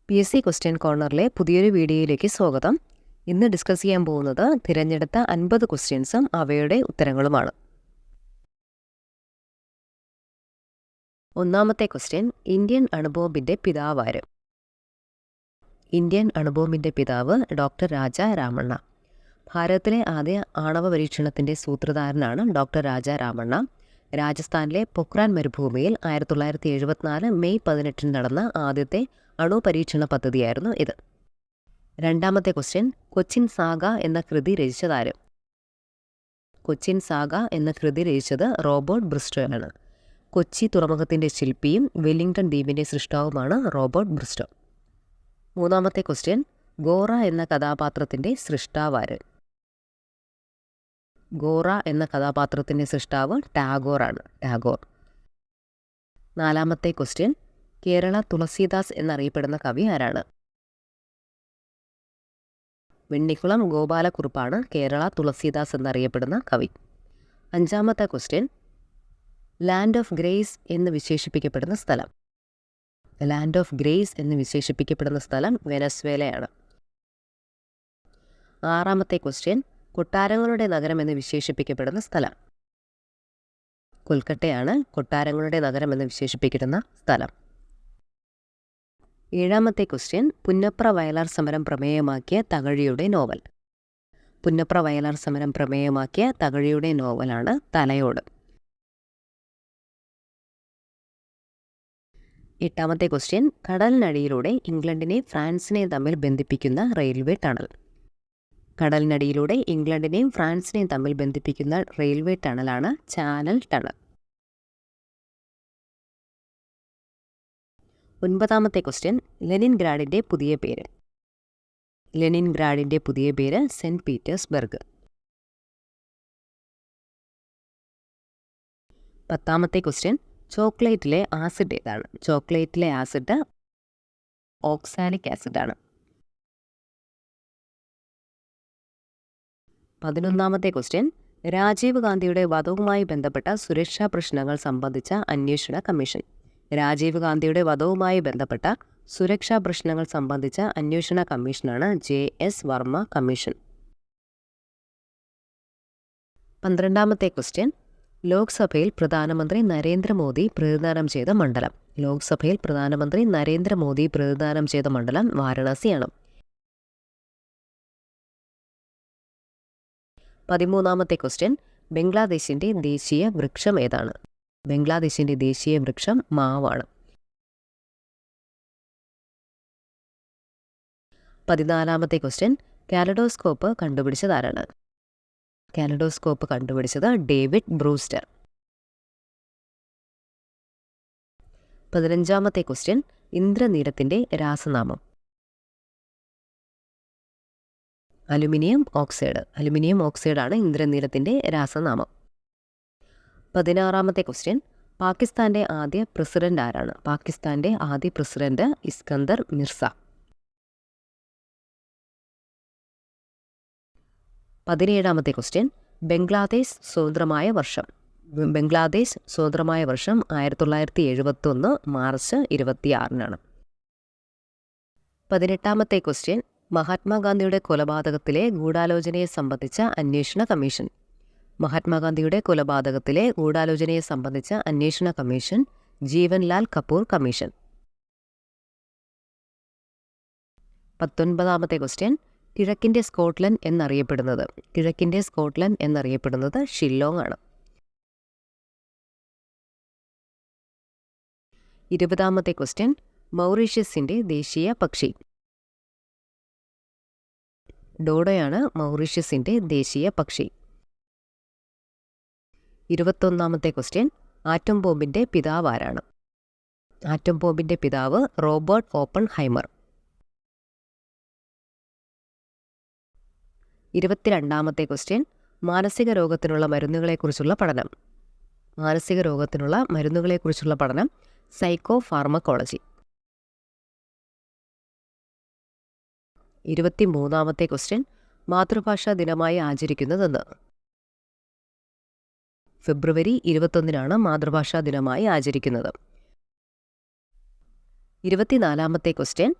PSC question കോർണറിലെ പുതിയൊരു വീഡിയോയിലേക്ക് സ്വാഗതം. ഇന്ന് ഡിസ്കസ് ചെയ്യാൻ പോകുന്നത് തിരഞ്ഞെടുത്ത 50 ക്വസ്റ്റ്യൻസും അവയുടെ ഉത്തരങ്ങളുമാണ്. ഒന്നാമത്തെ ക്വസ്റ്റ്യൻ, ഇന്ത്യൻ അണുബോംബിൻ്റെ പിതാവാര്? ഇന്ത്യൻ അണുബോംബിൻ്റെ പിതാവ് ഡോക്ടർ രാജാ രാമണ്ണ. ഭാരതത്തിലെ ആദ്യ ആണവ പരീക്ഷണത്തിൻ്റെ സൂത്രധാരനാണ് ഡോക്ടർ രാജാ രാമണ്ണ. രാജസ്ഥാനിലെ പൊക്രാൻ മരുഭൂമിയിൽ 1974 മെയ് 18 നടന്ന ആദ്യത്തെ അണുപരീക്ഷണ പദ്ധതിയായിരുന്നു ഇത്. രണ്ടാമത്തെ ക്വസ്റ്റ്യൻ, കൊച്ചിൻ സാഗ എന്ന കൃതി രചിച്ചതാര്? കൊച്ചിൻ സാഗ എന്ന കൃതി രചിച്ചത് റോബർട്ട് ബ്രിസ്റ്റോ ആണ്. കൊച്ചി തുറമുഖത്തിൻ്റെ ശില്പിയും വെല്ലിംഗ്ടൺ ദ്വീപിൻ്റെ സൃഷ്ടാവുമാണ് റോബർട്ട് ബ്രിസ്റ്റോ. മൂന്നാമത്തെ ക്വസ്റ്റ്യൻ, ഗോറ എന്ന കഥാപാത്രത്തിൻ്റെ സൃഷ്ടാവാര്? ഗോറ എന്ന കഥാപാത്രത്തിൻ്റെ സൃഷ്ടാവ് ടാഗോറാണ്. ടാഗോർ. നാലാമത്തെ ക്വസ്റ്റ്യൻ, കേരള തുളസീദാസ് എന്നറിയപ്പെടുന്ന കവി ആരാണ്? വെണ്ണിക്കുളം ഗോപാലക്കുറുപ്പാണ് കേരള തുളസീദാസ് എന്നറിയപ്പെടുന്ന കവി. അഞ്ചാമത്തെ ക്വസ്റ്റ്യൻ, ലാൻഡ് ഓഫ് ഗ്രേസ് എന്ന് വിശേഷിപ്പിക്കപ്പെടുന്ന സ്ഥലം? ലാൻഡ് ഓഫ് ഗ്രേസ് എന്ന് വിശേഷിപ്പിക്കപ്പെടുന്ന സ്ഥലം വെനസ്വേലയാണ്. ആറാമത്തെ ക്വസ്റ്റ്യൻ, കൊട്ടാരങ്ങളുടെ നഗരം എന്ന് വിശേഷിപ്പിക്കപ്പെടുന്ന സ്ഥലം? കൊൽക്കട്ടയാണ് കൊട്ടാരങ്ങളുടെ നഗരം എന്ന് വിശേഷിപ്പിക്കുന്ന സ്ഥലം. ഏഴാമത്തെ ക്വസ്റ്റ്യൻ, പുന്നപ്ര വയലാർ സമരം പ്രമേയമാക്കിയ തകഴിയുടെ നോവൽ? പുന്നപ്ര വയലാർ സമരം പ്രമേയമാക്കിയ തകഴിയുടെ നോവലാണ് തലയോട്. എട്ടാമത്തെ ക്വസ്റ്റ്യൻ, കടലിനടിയിലൂടെ ഇംഗ്ലണ്ടിനെയും ഫ്രാൻസിനെയും തമ്മിൽ ബന്ധിപ്പിക്കുന്ന റെയിൽവേ ടണൽ? കടലിനടിയിലൂടെ ഇംഗ്ലണ്ടിനെയും ഫ്രാൻസിനെയും തമ്മിൽ ബന്ധിപ്പിക്കുന്ന റെയിൽവേ ടണലാണ് ചാനൽ ടണൽ. ഒൻപതാമത്തെ ക്വസ്റ്റ്യൻ, ലെനിൻഗ്രാഡിൻ്റെ പുതിയ പേര്? ലെനിൻഗ്രാഡിൻ്റെ പുതിയ പേര് സെൻറ്റ് പീറ്റേഴ്സ്ബർഗ്. പത്താമത്തെ ക്വസ്റ്റ്യൻ, ചോക്ലേറ്റിലെ ആസിഡ് ഏതാണ്? ചോക്ലേറ്റിലെ ആസിഡ് ഓക്സാലിക് ആസിഡാണ്. 11ാമത്തെ ക്വസ്റ്റ്യൻ, രാജീവ് ഗാന്ധിയുടെ വധവുമായി ബന്ധപ്പെട്ട സുരക്ഷാ പ്രശ്നങ്ങൾ സംബന്ധിച്ച അന്വേഷണ കമ്മീഷൻ? രാജീവ് ഗാന്ധിയുടെ വധവുമായി ബന്ധപ്പെട്ട സുരക്ഷാ പ്രശ്നങ്ങൾ സംബന്ധിച്ച അന്വേഷണ കമ്മീഷനാണ് JS വർമ്മ കമ്മീഷൻ. 12ാമത്തെ ക്വസ്റ്റ്യൻ, ലോക്സഭയിൽ പ്രധാനമന്ത്രി നരേന്ദ്രമോദി പ്രതിദാനം ചെയ്ത മണ്ഡലം? ലോക്സഭയിൽ പ്രധാനമന്ത്രി നരേന്ദ്രമോദി പ്രതിദാനം ചെയ്ത മണ്ഡലം വാരണാസിയാണ്. 13ാമത്തെ ക്വസ്റ്റ്യൻ, ബംഗ്ലാദേശിൻ്റെ ദേശീയ വൃക്ഷം ഏതാണ്? ബംഗ്ലാദേശിൻ്റെ ദേശീയ വൃക്ഷം മാവാണ്. 14ാമത്തെ ക്വസ്റ്റ്യൻ, കാലഡോസ്കോപ്പ് കണ്ടുപിടിച്ചതാരാണ്? കാലഡോസ്കോപ്പ് കണ്ടുപിടിച്ചത് ഡേവിഡ് ബ്രൂസ്റ്റർ. 15ാമത്തെ ക്വസ്റ്റ്യൻ, ഇന്ദ്രനീലത്തിൻ്റെ രാസനാമം? Aluminium oxide. അലുമിനിയം ഓക്സൈഡാണ് ഇന്ദ്രനീലത്തിൻ്റെ രാസനാമം. 16ാമത്തെ ക്വസ്റ്റ്യൻ, പാകിസ്ഥാൻ്റെ ആദ്യ പ്രസിഡന്റ് ആരാണ്? പാകിസ്ഥാൻ്റെ ആദ്യ പ്രസിഡന്റ് ഇസ്കന്ദർ മിർസ. 17ാമത്തെ ക്വസ്റ്റ്യൻ, ബംഗ്ലാദേശ് സ്വതന്ത്രമായ വർഷം? ബംഗ്ലാദേശ് സ്വതന്ത്രമായ വർഷം 1971 മാർച്ച് 26-നാണ്. 18ാമത്തെ ക്വസ്റ്റ്യൻ, മഹാത്മാഗാന്ധിയുടെ കൊലപാതകത്തിലെ ഗൂഢാലോചനയെ സംബന്ധിച്ച അന്വേഷണ കമ്മീഷൻ? മഹാത്മാഗാന്ധിയുടെ കൊലപാതകത്തിലെ ഗൂഢാലോചനയെ സംബന്ധിച്ച അന്വേഷണ കമ്മീഷൻ ജീവൻലാൽ കപൂർ കമ്മീഷൻ. 19ാമത്തെ ക്വസ്റ്റ്യൻ, കിഴക്കിൻ്റെ സ്കോട്ട്ലൻഡ് എന്നറിയപ്പെടുന്നത്? കിഴക്കിൻ്റെ സ്കോട്ട്ലൻഡ് എന്നറിയപ്പെടുന്നത് ഷില്ലോങ് ആണ്. 20ാമത്തെ ക്വസ്റ്റ്യൻ, മൗറീഷ്യസിൻ്റെ ദേശീയ പക്ഷി? ഡോഡോയാണ് മൗറീഷ്യസിൻ്റെ ദേശീയ പക്ഷി. 21ാമത്തെ ക്വസ്റ്റ്യൻ, ആറ്റം ബോംബിൻ്റെ പിതാവ് ആരാണ്? ആറ്റം ബോംബിൻ്റെ പിതാവ് റോബർട്ട് ഓപ്പൺഹൈമർ. 22ാമത്തെ ക്വസ്റ്റ്യൻ, മാനസിക രോഗത്തിനുള്ള മരുന്നുകളെക്കുറിച്ചുള്ള പഠനം? മാനസിക രോഗത്തിനുള്ള മരുന്നുകളെക്കുറിച്ചുള്ള പഠനം സൈക്കോ ഫാർമക്കോളജി. 23ാമത്തെ ക്വസ്റ്റ്യൻ, മാതൃഭാഷാ ദിനമായി ആചരിക്കുന്നതെന്ന്? ഫെബ്രുവരി 21-നാണ് മാതൃഭാഷാ ദിനമായി ആചരിക്കുന്നത്. 24ാമത്തെ ക്വസ്റ്റ്യൻ,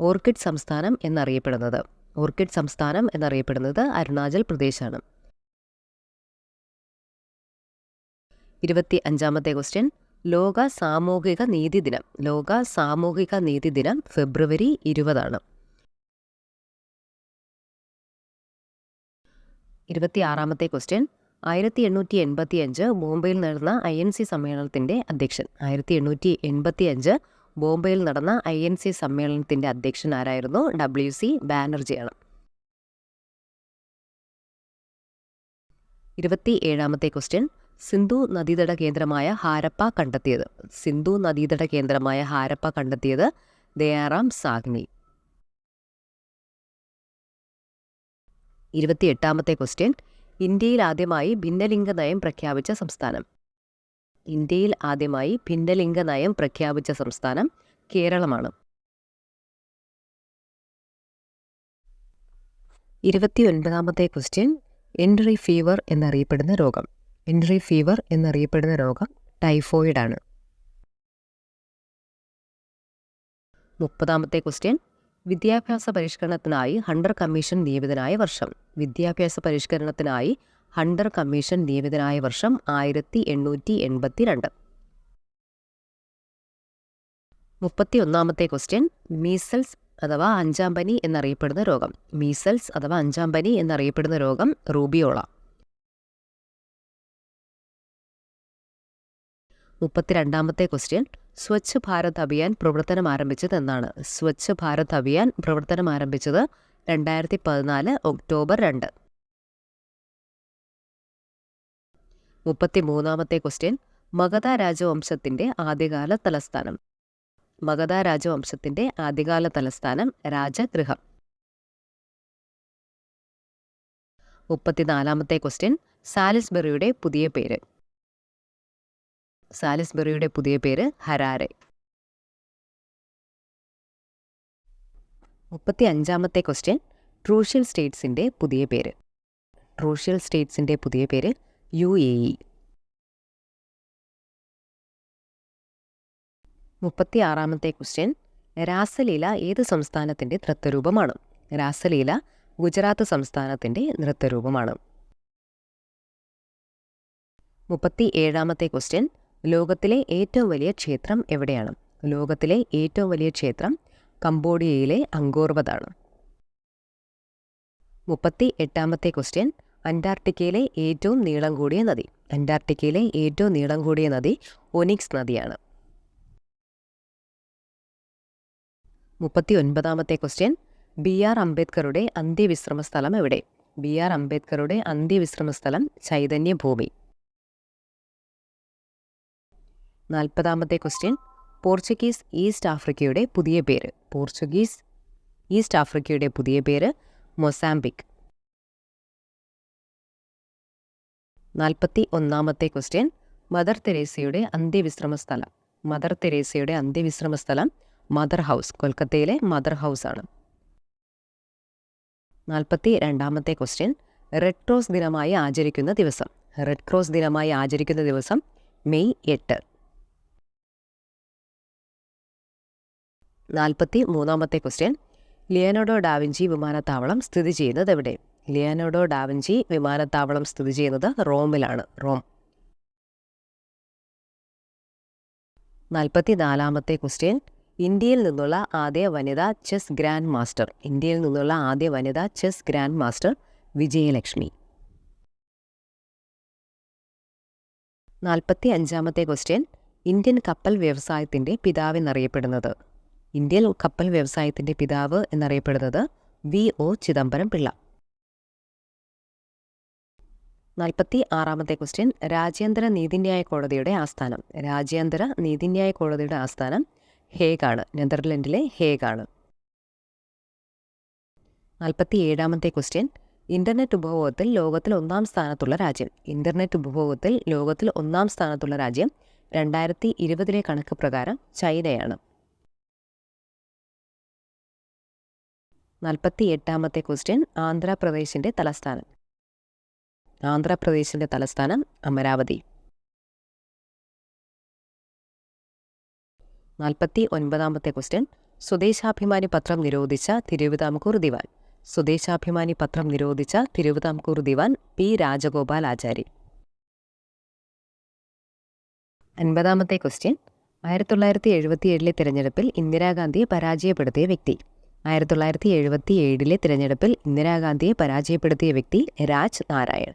ഓർക്കിഡ് സംസ്ഥാനം എന്നറിയപ്പെടുന്നത് അരുണാചൽ പ്രദേശാണ്. 25-ാമത്തെ ക്വസ്റ്റ്യൻ, ലോക സാമൂഹിക നീതി ദിനം ഫെബ്രുവരി 20 ആണ്. 26-ാമത്തെ ക്വസ്റ്റ്യൻ, 1885 ബോംബെയിൽ നടന്ന INC സമ്മേളനത്തിൻ്റെ അധ്യക്ഷൻ. 1885 ബോംബെയിൽ നടന്ന INC സമ്മേളനത്തിൻ്റെ അധ്യക്ഷൻ ആരായിരുന്നു? WC ബാനർജിയാണ്. 27-ാമത്തെ ക്വസ്റ്റ്യൻ, സിന്ധു നദീതട കേന്ദ്രമായ ഹാരപ്പ കണ്ടെത്തിയത് ദയാറാം സാഹ്നി. 28-ാമത്തെ ക്വസ്റ്റ്യൻ, ഇന്ത്യയിൽ ആദ്യമായി ഭിന്നലിംഗ നയം പ്രഖ്യാപിച്ച സംസ്ഥാനം കേരളമാണ്. 29-ാമത്തെ ക്വസ്റ്റ്യൻ, എൻട്രി ഫീവർ എന്നറിയപ്പെടുന്ന രോഗം ടൈഫോയിഡ് ആണ്. 30-ാമത്തെ ക്വസ്റ്റ്യൻ, വിദ്യാഭ്യാസ പരിഷ്കരണത്തിനായി ഹണ്ടർ കമ്മീഷൻ നിയമിതനായ വർഷം. 1882. 31-ാമത്തെ ക്വസ്റ്റ്യൻ, മീസൽസ് അഥവാ അഞ്ചാം പനി എന്നറിയപ്പെടുന്ന രോഗം റൂബിയോള. 32-ാമത്തെ ക്വസ്റ്റ്യൻ, സ്വച്ഛ് ഭാരത് അഭിയാൻ പ്രവർത്തനം ആരംഭിച്ചത് എന്നാണ്? 2014 ഒക്ടോബർ 2. 33-ാമത്തെ ക്വസ്റ്റ്യൻ, മഗധ രാജവംശത്തിൻ്റെ ആദ്യകാല തലസ്ഥാനം രാജഗൃഹം. 34-ാമത്തെ ക്വസ്റ്റ്യൻ, സാലിസ്ബറിയുടെ പുതിയ പേര് ഹരാരെ. 35-ാമത്തെ ക്വസ്റ്റ്യൻ, ട്രൂഷ്യൽ സ്റ്റേറ്റ്സിൻ്റെ പുതിയ പേര് UAE. 36-ാമത്തെ ക്വസ്റ്റ്യൻ, രാസലീല ഏത് സംസ്ഥാനത്തിൻ്റെ നൃത്തരൂപമാണ്? രാസലീല ഗുജറാത്ത് സംസ്ഥാനത്തിൻ്റെ നൃത്തരൂപമാണ്. 37-ാമത്തെ ക്വസ്റ്റ്യൻ, ലോകത്തിലെ ഏറ്റവും വലിയ ക്ഷേത്രം എവിടെയാണ്? ലോകത്തിലെ ഏറ്റവും വലിയ ക്ഷേത്രം കംബോഡിയയിലെ അങ്കോർവതാണ്. 38-ാമത്തെ ക്വസ്റ്റ്യൻ, അന്റാർട്ടിക്കയിലെ ഏറ്റവും നീളം കൂടിയ നദി ഒനിക്സ് നദിയാണ്. 39-ാമത്തെ ക്വസ്റ്റ്യൻ, BR അംബേദ്കറുടെ അന്ത്യവിശ്രമ സ്ഥലം എവിടെ? BR അംബേദ്കറുടെ അന്ത്യവിശ്രമ സ്ഥലം ചൈതന്യഭൂമി. 40-ാമത്തെ ക്വസ്റ്റ്യൻ, പോർച്ചുഗീസ് ഈസ്റ്റ് ആഫ്രിക്കയുടെ പുതിയ പേര് മൊസാംബിക്. 41-ാമത്തെ ക്വസ്റ്റ്യൻ, മദർ തെരേസയുടെ അന്ത്യവിശ്രമ സ്ഥലം മദർ ഹൗസ്, കൊൽക്കത്തയിലെ മദർ ഹൗസ് ആണ്. 42-ാമത്തെ ക്വസ്റ്റ്യൻ, റെഡ് ക്രോസ് ദിനമായി ആചരിക്കുന്ന ദിവസം മെയ് 8. 43-ാമത്തെ ക്വസ്റ്റ്യൻ, ലിയനാർഡോ ഡാവിഞ്ചി വിമാനത്താവളം സ്ഥിതി ചെയ്യുന്നത് എവിടെ? ലിയനാർഡോ ഡാവിഞ്ചി വിമാനത്താവളം സ്ഥിതി ചെയ്യുന്നത് റോമിലാണ്. 44-ാമത്തെ ക്വസ്റ്റ്യൻ, ഇന്ത്യയിൽ നിന്നുള്ള ആദ്യ വനിതാ ചെസ് ഗ്രാൻഡ് മാസ്റ്റർ വിജയലക്ഷ്മി. 45-ാമത്തെ ക്വസ്റ്റ്യൻ, ഇന്ത്യൻ കപ്പൽ വ്യവസായത്തിൻ്റെ പിതാവ് എന്നറിയപ്പെടുന്നത് VO ചിദംബരം പിള്ള. 46-ാമത്തെ ക്വസ്റ്റ്യൻ, രാജ്യാന്തര നീതിന്യായ കോടതിയുടെ ആസ്ഥാനം ഹേഗാണ്, നെതർലൻഡിലെ ഹേഗാണ്. 47-ാമത്തെ ക്വസ്റ്റ്യൻ, ഇന്റർനെറ്റ് ഉപഭോഗത്തിൽ ലോകത്തിൽ ഒന്നാം സ്ഥാനത്തുള്ള രാജ്യം 2020 കണക്ക് പ്രകാരം ചൈനയാണ്. 48-ാമത്തെ ക്വസ്റ്റ്യൻ, ആന്ധ്രാപ്രദേശിൻ്റെ തലസ്ഥാനം അമരാവതി. 49-ാമത്തെ ക്വസ്റ്റ്യൻ, സ്വദേശാഭിമാനി പത്രം നിരോധിച്ച തിരുവിതാംകൂർ ദിവാൻ. സ്വദേശാഭിമാനി പത്രം നിരോധിച്ച തിരുവിതാംകൂർ ദിവാൻ പി രാജഗോപാലാചാരി. 50-ാമത്തെ ക്വസ്റ്റ്യൻ. 1977 തിരഞ്ഞെടുപ്പിൽ ഇന്ദിരാഗാന്ധിയെ പരാജയപ്പെടുത്തിയ വ്യക്തി. 1977 തിരഞ്ഞെടുപ്പിൽ ഇന്ദിരാഗാന്ധിയെ പരാജയപ്പെടുത്തിയ വ്യക്തി രാജ് നാരായൺ.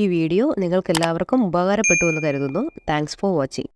ഈ വീഡിയോ നിങ്ങൾക്കെല്ലാവർക്കും ഉപകാരപ്പെട്ടു എന്ന് കരുതുന്നു. Thanks for watching.